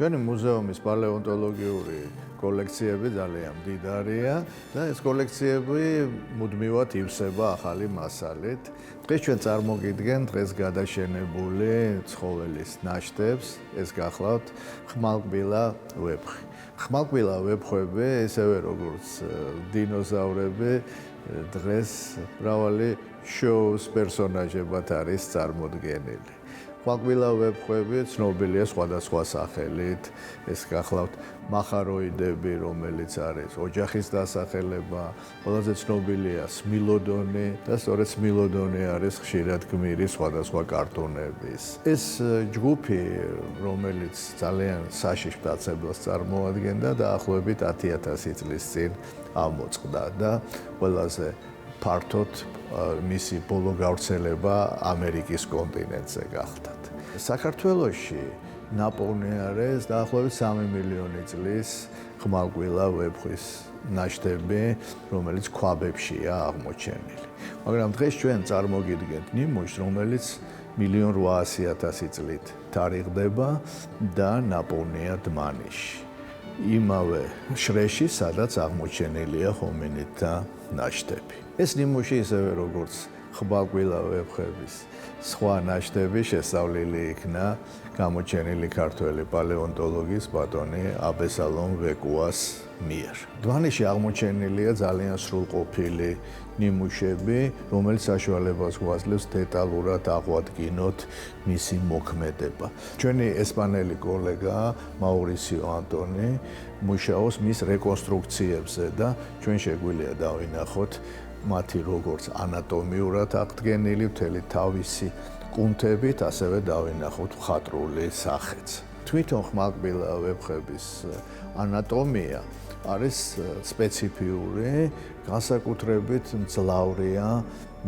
ჩვენი მუზეუმის პალეონტოლოგიური კოლექციები ძალიან მდიდარია და ეს კოლექციები მუდმივად ივსება ახალი მასალით. დღეს ჩვენ წარმოგიდგენთ დღეს გადაშენებული ცხოველის ნაშთებს, ეს გახლავთ ხმალკბილა ვეფხვი. ხმალკბილა ვეფხვები, ისევე როგორც დინოზავრები, დღეს მრავალი შოუს პერსონაჟებად არის წარმოდგენილი. ხმალკბილა ვეფხვები ცნობილია სხვადასხვა სახელით. ეს გახლავთ მახაროიდები, რომელიც არის ოჯახის დასახელება, ყველაზე ცნობილია სმილოდონი და სწორედ სმილოდონი არის ხშირად გმირი სხვადასხვა კარტუნების. ეს ჯგუფი, რომელიც ძალიან საშიშ მტაცებელს წარმოადგენდა, დაახლოებით 10,000 წლის წინ ამოწყდა და ყველაზე ფართოდ მისი ბოლო გავრცელება ამერიკის კონტინენტზე გახდათ. საქართველოში ნაპოვნი არის დაახლოებით 3 მილიონი წლის ხმალკბილა ვეფხვის ნაშთები, რომელიც ქვაბებშია აღმოჩენილი. მაგრამ დღეს ჩვენ წარმოგიდგენთ ნიმუშს, რომელიც 1,800,000 წლით თარიღდება და ნაპოვნია დმანისში. იმავე შრეში, სადაც აღმოჩენილია ჰომინიდთა ნაშთები. ეს ნიმუში ისევე როგორც ხმალკბილა ვეფხვების სხვა ნაშთები შესწავლილი იქნა გამოჩენილი ქართველი პალეონტოლოგის ბატონი აბესალომ ვეკუას მიერ. დმანისში აღმოჩენილია ძალიან სრულყოფილი ნიმუშები, რომელიც საშუალებას გვაძლევს დეტალურად აღვადგინოთ მისი მოქმედება. ჩვენი ესპანელი კოლეგა მაურისიო ანტონი მუშაობს მის რეკონსტრუქციებზე და ჩვენ შეგვიძლია დავინახოთ მათი როგორც ანატომიურად აღდგენილი მთელი თავისი კუნთებით, ასევე დავინახოთ მხატვრული სახეც. თვითონ ხმალკბილა ვეფხვების ანატომია არის სპეციფიური, განსაკუთრებით მძლავრია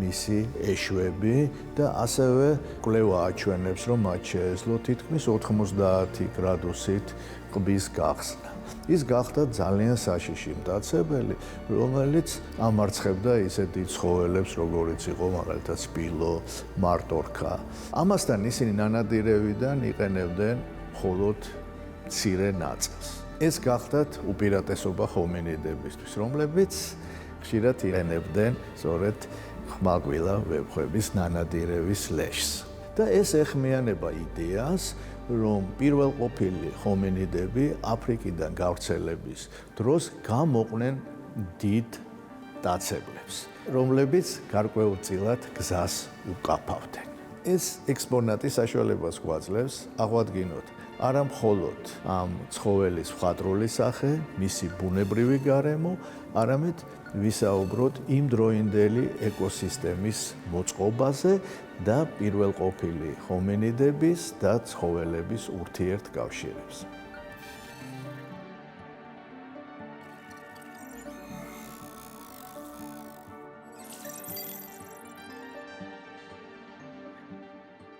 მისი ეშვები და ასევე კვლევა აჩვენებს, რომ მათ შეეძლო თითქმის 90 გრადუსით ყბის გახსნა. ის გახდა ძალიან საშიში მტაცებელი, რომელიც ამარცხებდა ისეთ დიდ ცხოველებს, როგორიც იყო მაგალითად სპილო, მარტორქა. ამასთან ისინი ნანადირევიდან იყენებდნენ მხოლოდ მცირე ნაწილს. ეს გახდათ უპირატესობა ჰომინიდებისთვის, რომლებიც ხშირად იყენებდნენ სწორედ ხმალკბილა ვეფხვების ნანადირევის ლეშს. და ეს ეხმიანება იდეას, რომ პირველყოფილი ჰომინიდები აფრიკიდან გავრცელების დროს გამოყვნენ დიდ მტაცებლებს, რომლებიც გარკვეულწილად გზას უკაფავდნენ. ეს ექსპონატი საშუალებას გვაძლევს აღვადგინოთ არა მხოლოდ ამ ცხოველის მხატვრული სახე, მისი ბუნებრივი გარემო, არამედ ვისაუბროთ იმდროინდელი ეკოსისტემის მოწყობაზე და პირველყოფილი ჰომინიდების და ცხოველების ურთიერთკავშირებზე.